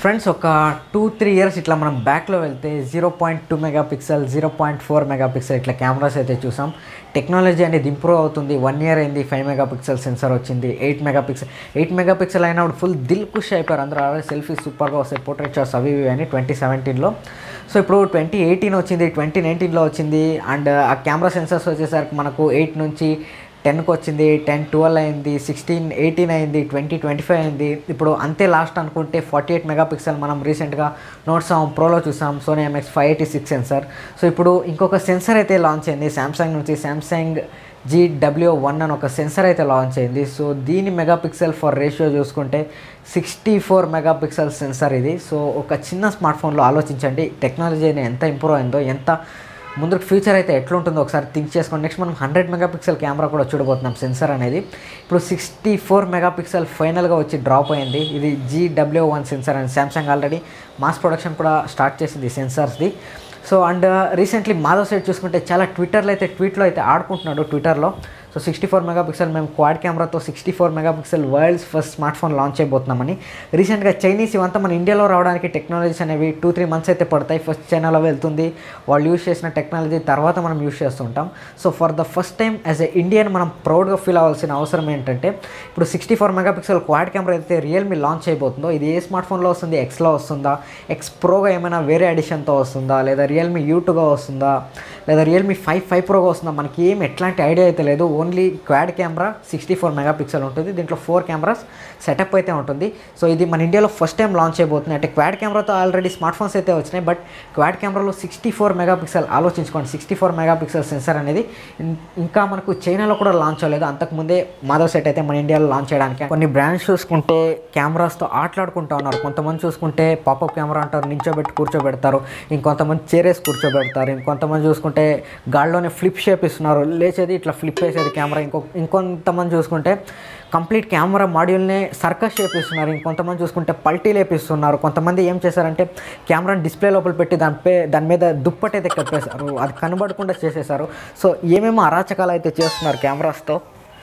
Friends ఒక 2-3 years ఇట్లా మనం బ్యాక్లో వెళ్తే 0.2 మెగాపిక్సెల్ 0.4 మెగాపిక్సెల్ ఇట్లా కెమెరాస్ అయితే చూసాం. టెక్నాలజీ అనేది ఇంప్రూవ్ అవుతుంది. 1 ఇయర్ అయింది, 5 మెగాపిక్సెల్ సెన్సార్ వచ్చింది, 8 మెగాపిక్సెల్ అయినప్పుడు ఫుల్ దిల్ ఖుషి అయిపోయారు అందరూ. సెల్ఫీ సూపర్గా వస్తాయి, పోర్ట్రేట్ షాట్స్ అవి ఇవి అని 2017లో. సో ఇప్పుడు 2018 వచ్చింది, 2019లో వచ్చింది. అండ్ ఆ కెమెరా సెన్సార్స్ వచ్చేసరికి మనకు 8 నుంచి 10కి వచ్చింది, 10, 12 అయింది, 16, 18 అయింది, 20, 25 అయింది. ఇప్పుడు అంతే లాస్ట్ అనుకుంటే 48 మెగాపిక్సెల్ మనం రీసెంట్గా నోట్ 7 ప్రోలో చూసాం, సోనీ MX586 సెన్సార్. సో ఇప్పుడు ఇంకొక సెన్సార్ అయితే లాంచ్ అయింది శాంసంగ్ నుంచి, శాంసంగ్ GW1 అని ఒక సెన్సార్ అయితే లాంచ్ అయింది. సో దీని మెగాపిక్సెల్ ఫర్ రేషియో చూసుకుంటే 64 మెగాపిక్సెల్ సెన్సార్ ఇది. సో ఒక చిన్న స్మార్ట్ ఫోన్లో ఆలోచించండి టెక్నాలజీ ఎంత ఇంప్రూవ్ అయిందో, ఎంత ముందుకు ఫ్యూచర్ అయితే ఎట్లుంటుందో ఒకసారి థింక్ చేసుకోండి. నెక్స్ట్ మనం 100 మెగాపిక్సెల్ కెమెరా కూడా చూడబోతున్నాం సెన్సార్ అనేది. ఇప్పుడు 64 మెగాపిక్సెల్ ఫైనల్గా వచ్చి డ్రాప్ అయింది. ఇది GW1 సెన్సార్ అని శాంసంగ్ ఆల్రెడీ మాస్ ప్రొడక్షన్ కూడా స్టార్ట్ చేసింది సెన్సార్స్ది. సో అండ్ రీసెంట్లీ మాధవ్ షెట్ చూసుకుంటే చాలా ట్వీట్లో అయితే ఆడుకుంటున్నాడు ట్విట్టర్లో. సో 64 మెగాపిక్సెల్ మేము క్వాడ్ కెమెరాతో 64 megapixel world's first smartphone launch చేయబోతున్నామని. రీసెంట్గా చైనీస్ ఇవంతా మన ఇండియాలో రావడానికి టెక్నాలజీస్ అనేవి 2-3 మంత్స్ అయితే పడతాయి. ఫస్ట్ చైనాలో వెళ్తుంది, వాళ్ళు యూజ్ చేసిన టెక్నాలజీ తర్వాత మనం యూజ్ చేస్తుంటాం. So for the first time as a Indian మనం ప్రౌడ్గా ఫీల్ అవ్వాల్సిన అవసరం ఏంటంటే, ఇప్పుడు 64 మెగాపిక్సెల్ క్వాడ్ కెమెరా అయితే రియల్మీ లాంచ్ అయిపోతుందో, ఇది ఏ స్మార్ట్ ఫోన్లో వస్తుంది, ఎక్స్లో వస్తుందా, ఎక్స్ ప్రోగా ఏమైనా వేరే ఎడిషన్తో వస్తుందా, లేదా రియల్మీ U2గా వస్తుందా, లేదా రియల్మీ 5 ప్రోగా వస్తుందా, మనకి ఏం ఎట్లాంటి ఐడియా అయితే లేదు. ఓన్లీ క్వాడ్ కెమెరా 64 మెగాపిక్సెల్ ఉంటుంది, దీంట్లో 4 కెమెరాస్ సెటప్ అయితే ఉంటుంది. సో ఇది మన ఇండియాలో ఫస్ట్ టైం లాంచ్ అయిపోతుంది. అంటే క్వాడ్ కెమెరాతో ఆల్రెడీ స్మార్ట్ ఫోన్స్ అయితే వచ్చినాయి, బట్ క్వాడ్ కెమెరాలో 64 మెగాపిక్సెల్ ఆలోచించుకోండి. 64 మెగాపిక్సెల్ సెన్సార్ అనేది ఇంకా మనకు చైనాలో కూడా లాంచ్ అవ్వలేదు. అంతకుముందే మాధవ్ సెట్ అయితే మన ఇండియాలో లాంచ్ చేయడానికి. కొన్ని బ్రాండ్స్ చూసుకుంటే కెమెరాస్తో ఆటలాడుకుంటూ ఉన్నారు. కొంతమంది చూసుకుంటే పాపప్ కెమెరా అంటారు, నించోబెట్టి కూర్చోబెడతారు, ఇంకొంతమంది చేరేసి కూర్చోబెడతారు, ఇంకొంతమంది చూసుకుంటే గాల్లోనే ఫ్లిప్ షేప్ ఇస్తున్నారు, లేచేది ఇట్లా ఫ్లిప్ వేసేది కెమెరా. ఇంకొంతమంది చూసుకుంటే కంప్లీట్ కెమెరా మాడ్యూల్నే సర్కస్ షేప్ ఇస్తున్నారు, ఇంకొంతమంది చూసుకుంటే పల్టీ లేపిస్తున్నారు. కొంతమంది ఏం చేశారంటే కెమెరాని డిస్ప్లే లోపల పెట్టి దాని మీద దుప్పటి అయితే కప్పేశారు, అది కనబడకుండా చేసేసారు. సో ఏమేమో అరాచకాలు అయితే చేస్తున్నారు కెమెరాస్తో.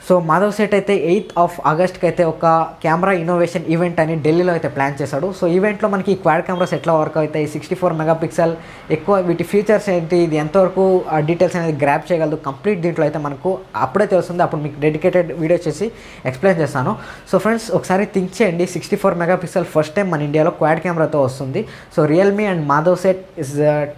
సో మాధవ్ సెట్ అయితే 8th ఆగస్ట్కి అయితే ఒక కెమెరా ఇన్నోవేషన్ ఈవెంట్ అని ఢిల్లీలో అయితే ప్లాన్ చేశాడు. సో ఈవెంట్లో మనకి ఈ క్వాడ్ కెమెరాస్ ఎట్లా వర్క్ అవుతాయి, 64 మెగాపిక్సెల్ ఎక్కువ వీటి ఫీచర్స్ ఏంటి, ఇది ఎంతవరకు ఆ డీటెయిల్స్ అనేది గ్రాప్ చేయగలదు, కంప్లీట్ దీంట్లో అయితే మనకు అప్పుడే తెలుస్తుంది. అప్పుడు మీకు డెడికేటెడ్ వీడియో చేసి ఎక్స్ప్లెయిన్ చేస్తాను. సో ఫ్రెండ్స్ ఒకసారి థింక్ చేయండి, 64 మెగాపిక్సెల్ ఫస్ట్ టైం మన ఇండియాలో క్వాడ్ కెమెరాతో వస్తుంది. So Realme and Madhav set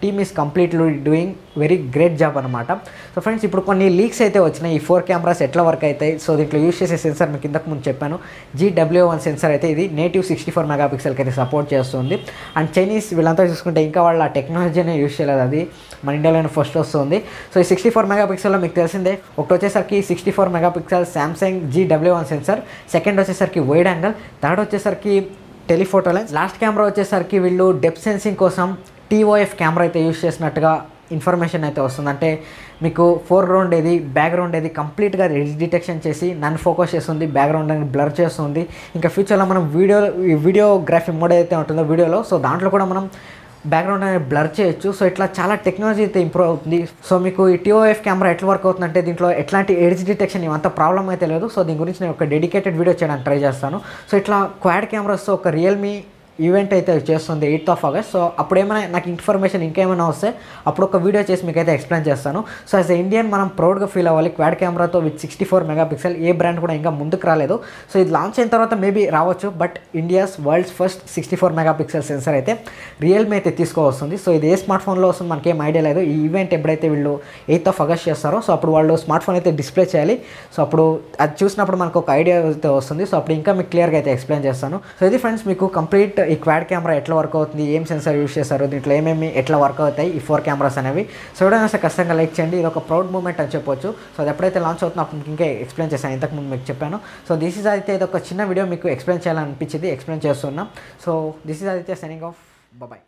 team is completely doing very great job అనమాట. సో ఫ్రెండ్స్ ఇప్పుడు కొన్ని లీక్స్ అయితే వచ్చినాయి, ఈ 4 కెమెరాస్ ఎట్లా వర్క్ అవుతాయి. సో దీంట్లో యూజ్ చేసే సెన్సార్ మీకు ఇంతకు ముందు చెప్పాను, GW1 సెన్సార్ అయితే ఇది నేటివ్ 64 మెగాపిక్సెల్కి అయితే సపోర్ట్ చేస్తుంది. అండ్ చైనీస్ వీళ్ళంతా చూసుకుంటే ఇంకా వాళ్ళ టెక్నాలజీనే యూజ్ చేయలేదు, అది మన ఇండియాలోనే ఫస్ట్ వస్తుంది. సో ఈ 64 మెగాపిక్సెల్లో మీకు తెలిసిందే, ఒకటి వచ్చేసరికి 64 megapixel Samsung GW1 sensor, second వచ్చేసరికి వైడ్ యాంగిల్, థర్డ్ వచ్చేసరికి టెలిఫోటో లెన్స్, లాస్ట్ కెమెరా వచ్చేసరికి వీళ్ళు డెప్త్ సెన్సింగ్ కోసం TOF కెమెరా అయితే యూజ్ చేసినట్టుగా ఇన్ఫర్మేషన్ అయితే వస్తుంది. అంటే మీకు ఫోర్గ్రౌండ్ ఏది బ్యాక్గ్రౌండ్ ఏది కంప్లీట్గా ఎడ్జ్ డిటెక్షన్ చేసి నన్ను ఫోకస్ చేస్తుంది, బ్యాక్గ్రౌండ్ అనేది బ్లర్ చేస్తుంది. ఇంకా ఫ్యూచర్లో మనం వీడియోగ్రఫీ మోడ్ అయితే ఉంటుందో వీడియోలో, సో దాంట్లో కూడా మనం బ్యాక్గ్రౌండ్ అనేది బ్లర్ చేయొచ్చు. సో ఇట్లా చాలా టెక్నాలజీ అయితే ఇంప్రూవ్ అవుతుంది. సో మీకు ఈ TOF కెమెరా ఎట్లా వర్క్ అవుతుందంటే, దీంట్లో ఎట్లాంటి ఎడ్జ్ డిటెక్షన్ ఇవంతా ప్రాబ్లం అయితే లేదు. సో దీని గురించి నేను ఒక డెడికేటెడ్ వీడియో చేయడానికి ట్రై చేస్తాను. సో ఇట్లా క్వాడ్ కెమెరాస్తో ఒక రియల్మీ ఈవెంట్ అయితే చేస్తుంది 8th ఆగస్ట్. సో అప్పుడు ఏమైనా నాకు ఇన్ఫర్మేషన్ ఇంకేమైనా వస్తే అప్పుడు ఒక వీడియో చేసి మీకు అయితే ఎక్స్ప్లెయిన్ చేస్తాను. సో యాజ్ ఎ ఇండియన్ మనం ప్రౌడ్గా ఫీల్ అవ్వాలి, క్వాడ్ కెమెరాతో విత్ 64 మెగాపిక్సెల్. ఏ బ్రాండ్ కూడా ఇంకా ముందుకు రాలేదు. సో ఇది లాంచ్ అయిన తర్వాత మేబీ రావచ్చు, but India's world's first 64 megapixel sensor అయితే రియల్మీ అయితే తీసుకోవస్తుంది. సో ఇది ఏ స్మార్ట్ ఫోన్లో వస్తుంది మనకేం ఐడియా లేదు. ఈ ఈవెంట్ ఎప్పుడైతే వీళ్ళు 8th ఆగస్ట్ చేస్తారో, సో అప్పుడు వాళ్ళు స్మార్ట్ ఫోన్ అయితే డిస్ప్లే చేయాలి. సో అప్పుడు అది చూసినప్పుడు మనకు ఒక ఐడియా అయితే వస్తుంది. సో అప్పుడు ఇంకా మీకు క్లియర్గా అయితే ఎక్స్ప్లెయిన్ చేస్తాను. సో ఇది ఫ్రెండ్స్ మీకు కంప్లీట్ ఈ క్వాడ్ కెమెరా ఎట్లా వర్క్ అవుతుంది, ఏం సెన్సార్ యూజ్ చేస్తారు, దీంట్లో ఏమేమి ఎట్లా వర్క్ అవుతాయి ఈ 4 కెమెరాస్ అనేవి. సో వీడియో నచ్చితే ఖచ్చితంగా లైక్ చేయండి. ఇది ఒక ప్రౌడ్ మూమెంట్ అని చెప్పొచ్చు. సో అది ఎప్పుడైతే లాంచ్ అవుతుందో అప్పుడు మీకు ఇంకా ఎక్స్ప్లెయిన్ చేస్తాను, ఇంతకుముందు మీకు చెప్పాను. సో దిస్ ఈజ్ అయితే ఇది ఒక చిన్న వీడియో మీకు ఎక్స్ప్లెయిన్ చేయాలనిపించింది, ఎక్స్ప్లెయిన్ చేస్తున్నాం. సో దిస్ ఈజ్ అయితే సైనింగ్ ఆఫ్, బాయ్.